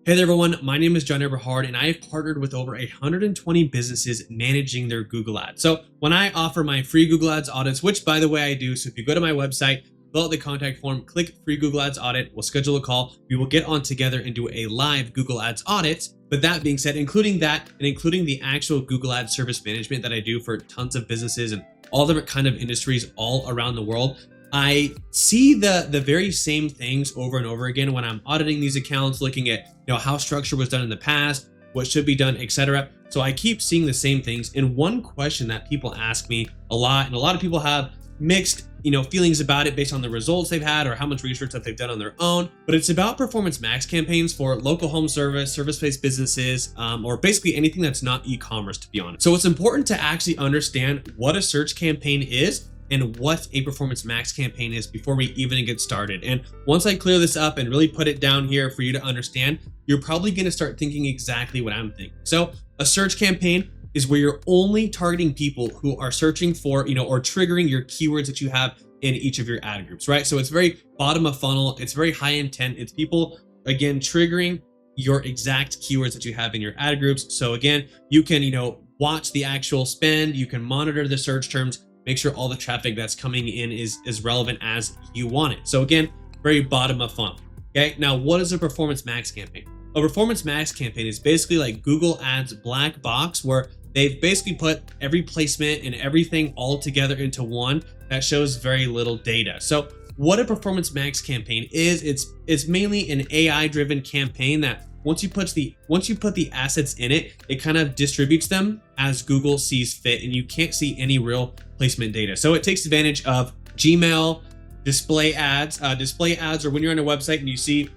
Hey there everyone, my name is Eberhard and I have partnered with over 120 businesses managing their Google Ads. So when I offer my free Google Ads audits, which by the way I do, so if you go to my website, fill out the contact form, click free Google Ads audit, we'll schedule a call, we will get on together and do a live Google Ads audit. But that being said, including that and including the actual Google Ads service management that I do for tons of businesses and all different kind of industries all around the world, I see the very same things over and over again when I'm auditing these accounts, looking at how structure was done in the past, what should be done, etc. So I keep seeing the same things. And one question that people ask me a lot, and a lot of people have mixed feelings about it based on the results they've had or how much research that they've done on their own, but it's about performance max campaigns for local home service, service-based businesses, or basically anything that's not e-commerce, to be honest. So it's important to actually understand what a search campaign is and what a performance max campaign is before we even get started. And once I clear this up and really put it down here for you to understand, you're probably going to start thinking exactly what I'm thinking. So a search campaign is where you're only targeting people who are searching for, or triggering your keywords that you have in each of your ad groups, right? So it's very bottom of funnel. It's very high intent. It's people, again, triggering your exact keywords that you have in your ad groups. So again, you can, watch the actual spend. You can monitor the search terms, make sure all the traffic that's coming in is as relevant as you want it. So again, very bottom of funnel. Okay. Now, what is a performance max campaign? A performance max campaign is basically like Google Ads black box, where they've basically put every placement and everything all together into one that shows very little data. So what a performance max campaign is, it's mainly an AI driven campaign that once you put the assets in it, it kind of distributes them as Google sees fit, and you can't see any real placement data. So it takes advantage of Gmail, display ads. Display ads are when you're on a website and you see,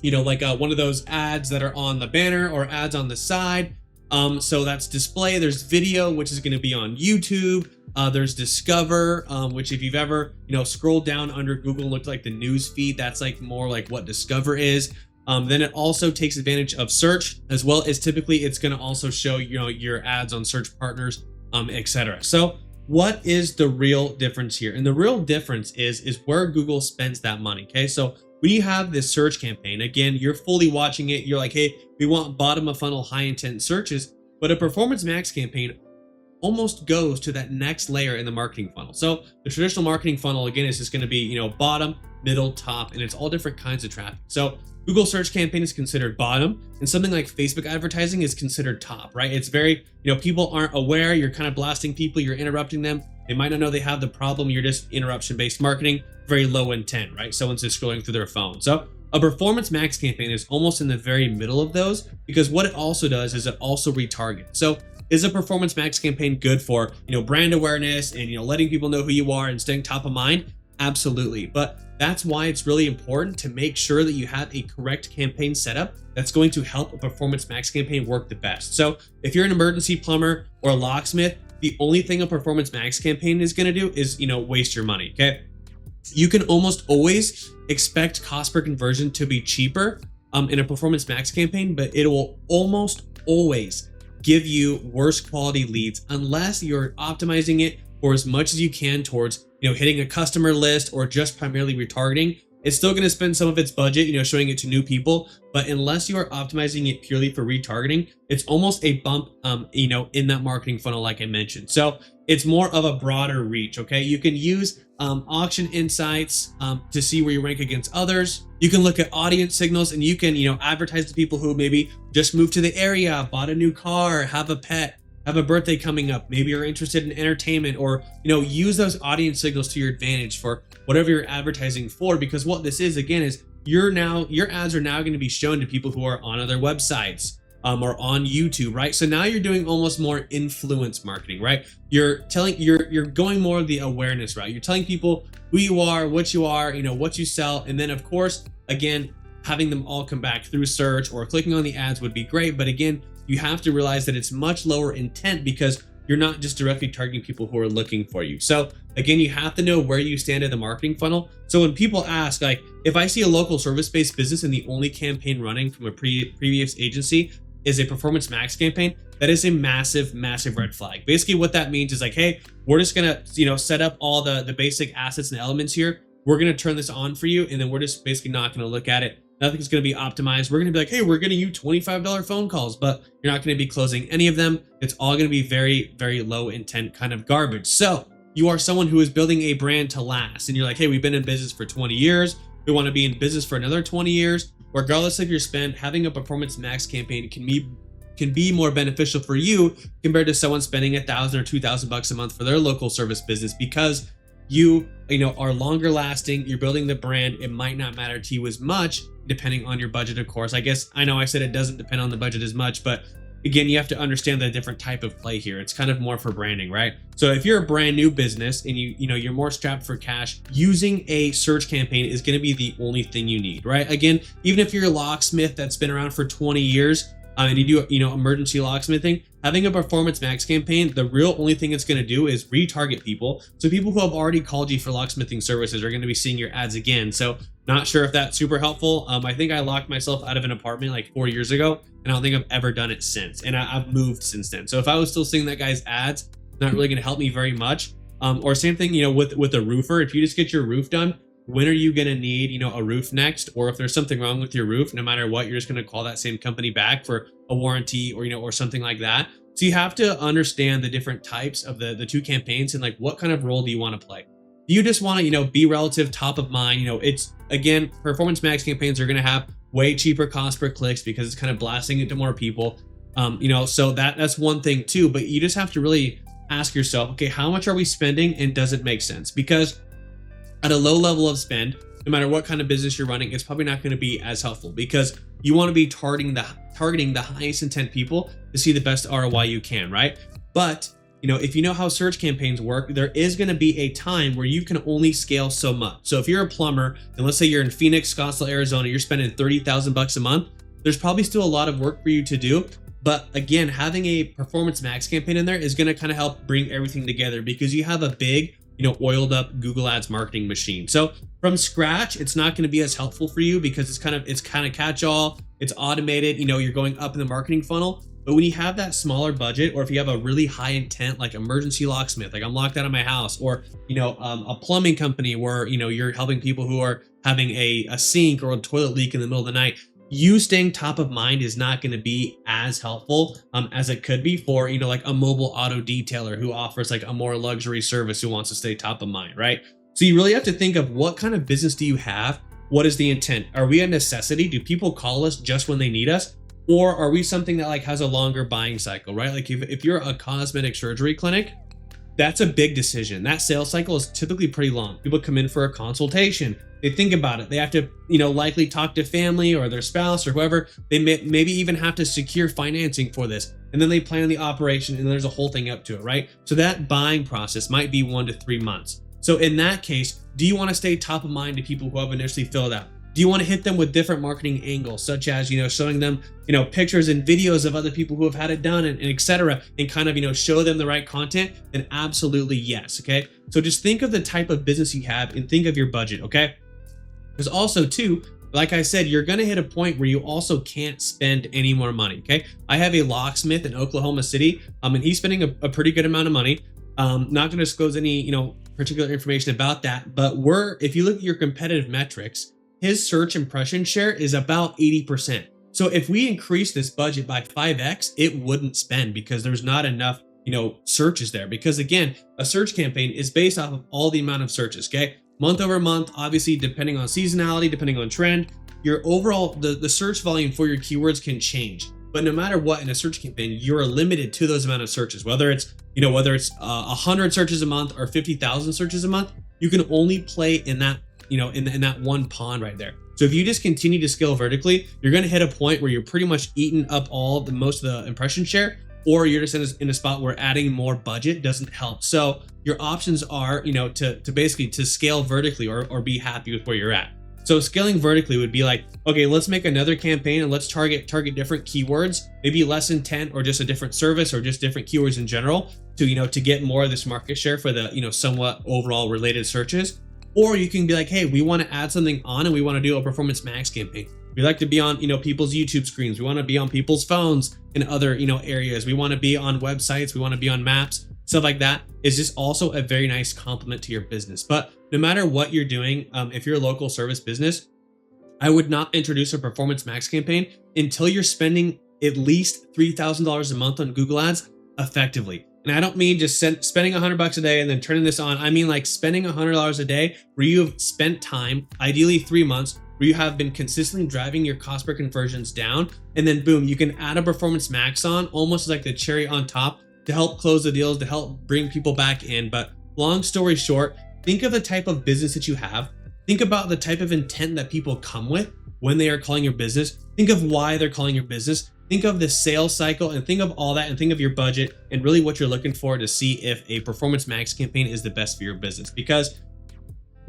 one of those ads that are on the banner or ads on the side. So that's display. There's video, which is going to be on YouTube. There's Discover, which if you've ever, scrolled down under Google and looked like the news feed, that's like more like what Discover is. Then it also takes advantage of search, as well as typically it's going to also show, your ads on search partners, etc. So what is the real difference here? And the real difference is where Google spends that money. Okay. So when you have this search campaign, again, you're fully watching it. You're like, hey, we want bottom of funnel, high intent searches, but a performance max campaign almost goes to that next layer in the marketing funnel. So the traditional marketing funnel, again, is just going to be, bottom, middle, top, and it's all different kinds of traffic. So Google search campaign is considered bottom, and something like Facebook advertising is considered top, right? It's very, people aren't aware. You're kind of blasting people. You're interrupting them. They might not know they have the problem. You're just interruption-based marketing, very low intent, right? Someone's just scrolling through their phone. So a performance max campaign is almost in the very middle of those, because what it also does is it also retargets. So is a performance max campaign good for, brand awareness and, letting people know who you are and staying top of mind? Absolutely. But that's why it's really important to make sure that you have a correct campaign setup that's going to help a performance max campaign work the best. So if you're an emergency plumber or a locksmith, the only thing a performance max campaign is going to do is, waste your money. Okay. You can almost always expect cost per conversion to be cheaper in a performance max campaign, but it will almost always give you worse quality leads unless you're optimizing it for as much as you can towards, hitting a customer list or just primarily retargeting. It's still going to spend some of its budget, showing it to new people, but unless you are optimizing it purely for retargeting, it's almost a bump, in that marketing funnel, like I mentioned. So it's more of a broader reach. Okay. You can use auction insights to see where you rank against others. You can look at audience signals, and you can, advertise to people who maybe just moved to the area, bought a new car, have a pet, have a birthday coming up, maybe you're interested in entertainment, or, use those audience signals to your advantage for whatever you're advertising for. Because what this is, again, is your ads are now going to be shown to people who are on other websites, or on YouTube, right? So now you're doing almost more influence marketing, right? You're going more of the awareness route. You're telling people who you are, what you sell. And then of course, again, having them all come back through search or clicking on the ads would be great. But again, you have to realize that it's much lower intent because you're not just directly targeting people who are looking for you. So again, you have to know where you stand in the marketing funnel. So when people ask, like, if I see a local service-based business and the only campaign running from a previous agency is a performance max campaign, that is a massive, massive red flag. Basically what that means is like, hey, we're just gonna, set up all the basic assets and elements here. We're gonna turn this on for you, and then we're just basically not gonna look at it Nothing's going to be optimized. We're going to be like, hey, we're getting you $25 phone calls, but you're not going to be closing any of them. It's all going to be very, very low intent kind of garbage. So you are someone who is building a brand to last, and you're like, hey, we've been in business for 20 years. We want to be in business for another 20 years. Regardless of your spend, having a performance max campaign can be more beneficial for you compared to someone spending $1,000 or $2,000 a month for their local service business, because you are longer lasting. You're building the brand. It might not matter to you as much depending on your budget, of course. I guess I know I said it doesn't depend on the budget as much, but again, you have to understand the different type of play here. It's kind of more for branding, right? So if you're a brand new business and you're more strapped for cash, using a search campaign is going to be the only thing you need, right? Again, even if you're a locksmith that's been around for 20 years and you do emergency locksmithing, having a performance max campaign, the real only thing it's going to do is retarget people. So people who have already called you for locksmithing services are going to be seeing your ads again. So not sure if that's super helpful. I think I locked myself out of an apartment like 4 years ago, and I don't think I've ever done it since. And I've moved since then. So if I was still seeing that guy's ads, not really going to help me very much. Or same thing, with a roofer. If you just get your roof done, when are you going to need, a roof next? Or if there's something wrong with your roof, no matter what, you're just going to call that same company back for a warranty or, or something like that. So you have to understand the different types of the two campaigns and like what kind of role do you want to play? Do you just want to, be relative top of mind? It's, again, performance max campaigns are going to have way cheaper cost per clicks because it's kind of blasting it to more people. So that's one thing too, but you just have to really ask yourself, okay, how much are we spending and does it make sense? Because at a low level of spend, no matter what kind of business you're running, it's probably not going to be as helpful because you want to be targeting the highest intent people to see the best ROI you can, right? But if you know how search campaigns work, there is going to be a time where you can only scale so much. So if you're a plumber and let's say you're in Phoenix, Scottsdale, Arizona, you're spending $30,000 a month, there's probably still a lot of work for you to do. But again, having a performance max campaign in there is going to kind of help bring everything together because you have a big, oiled up Google Ads marketing machine. So from scratch, it's not going to be as helpful for you because it's kind of catch all. It's automated. You're going up in the marketing funnel. But when you have that smaller budget, or if you have a really high intent, like emergency locksmith, like I'm locked out of my house, or, a plumbing company where, you're helping people who are having a sink or a toilet leak in the middle of the night, you staying top of mind is not going to be as helpful as it could be for, like a mobile auto detailer who offers like a more luxury service who wants to stay top of mind, right? So you really have to think of what kind of business do you have? What is the intent? Are we a necessity? Do people call us just when they need us? Or are we something that like has a longer buying cycle, right? Like if you're a cosmetic surgery clinic, that's a big decision. That sales cycle is typically pretty long. People come in for a consultation. They think about it. They have to, likely talk to family or their spouse or whoever. They maybe even have to secure financing for this. And then they plan the operation and there's a whole thing up to it, right? So that buying process might be 1 to 3 months. So in that case, do you want to stay top of mind to people who have initially filled out? Do you want to hit them with different marketing angles, such as, showing them, pictures and videos of other people who have had it done and et cetera, and kind of, show them the right content? Then absolutely yes. Okay. So just think of the type of business you have and think of your budget. Okay. Because also too, like I said, you're going to hit a point where you also can't spend any more money. Okay. I have a locksmith in Oklahoma City, and he's spending a pretty good amount of money. Not going to disclose any, particular information about that, but if you look at your competitive metrics, his search impression share is about 80%. So if we increase this budget by 5x, it wouldn't spend because there's not enough, searches there. Because again, a search campaign is based off of all the amount of searches, okay? Month over month, obviously, depending on seasonality, depending on trend, your overall, the search volume for your keywords can change. But no matter what in a search campaign, you're limited to those amount of searches, whether it's 100 searches a month or 50,000 searches a month, you can only play in that, in that one pond right there. So if you just continue to scale vertically, you're going to hit a point where you're pretty much eating up most of the impression share, or you're just in a spot where adding more budget doesn't help. So your options are, to basically to scale vertically or be happy with where you're at. So scaling vertically would be like, okay, let's make another campaign and let's target different keywords, maybe less intent or just a different service or just different keywords in general to get more of this market share for the, somewhat overall related searches. Or you can be like, hey, we want to add something on and we want to do a performance max campaign. We like to be on, people's YouTube screens. We want to be on people's phones in other, areas. We want to be on websites. We want to be on maps, stuff like that. Is just also a very nice complement to your business. But no matter what you're doing, if you're a local service business, I would not introduce a Performance Max campaign until you're spending at least $3,000 a month on Google Ads effectively. And I don't mean just spending $100 a day and then turning this on. I mean like spending $100 a day where you've spent time, ideally 3 months, where you have been consistently driving your cost per conversions down. And then boom, you can add a Performance Max on, almost like the cherry on top, to help close the deals, to help bring people back in. But long story short, think of the type of business that you have. Think about the type of intent that people come with when they are calling your business. Think of why they're calling your business. Think of the sales cycle and think of all that, and think of your budget and really what you're looking for to see if a Performance Max campaign is the best for your business. Because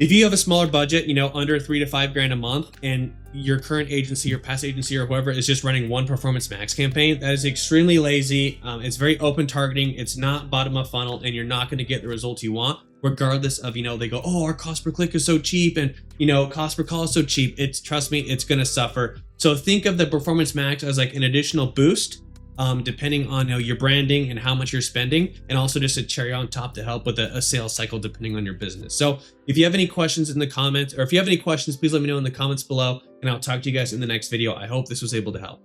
if you have a smaller budget, under 3 to 5 grand a month, and your current agency or past agency or whoever is just running one Performance Max campaign, that is extremely lazy. It's very open targeting. It's not bottom of funnel, and you're not going to get the results you want, regardless of, they go, oh, our cost per click is so cheap, and, cost per call is so cheap. Trust me, it's going to suffer. So think of the Performance Max as like an additional boost, depending on your branding and how much you're spending, and also just a cherry on top to help with a sales cycle depending on your business. So if you have any questions in the comments, or if you have any questions, please let me know in the comments below, and I'll talk to you guys in the next video. I hope this was able to help.